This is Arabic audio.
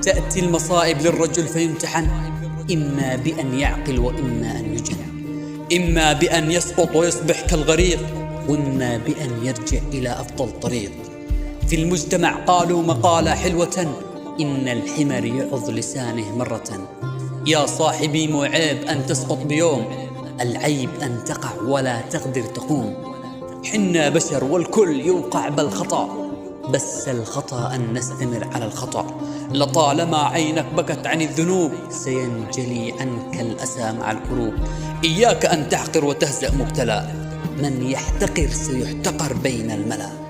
تأتي المصائب للرجل فيمتحن، إما بأن يعقل وإما أن يجن، إما بأن يسقط ويصبح كالغريق، وإما بأن يرجع إلى أفضل طريق. في المجتمع قالوا مقالة حلوة: إن الحمر يعض لسانه مرة. يا صاحبي مو عيب أن تسقط بيوم، العيب أن تقع ولا تقدر تقوم. حنا بشر والكل يوقع بالخطأ، بس الخطأ أن نستمر على الخطأ. لطالما عينك بكت عن الذنوب، سينجلي عنك الأسى مع الكروب. إياك أن تحقر وتهزأ مبتلى، من يحتقر سيحتقر بين الملأ.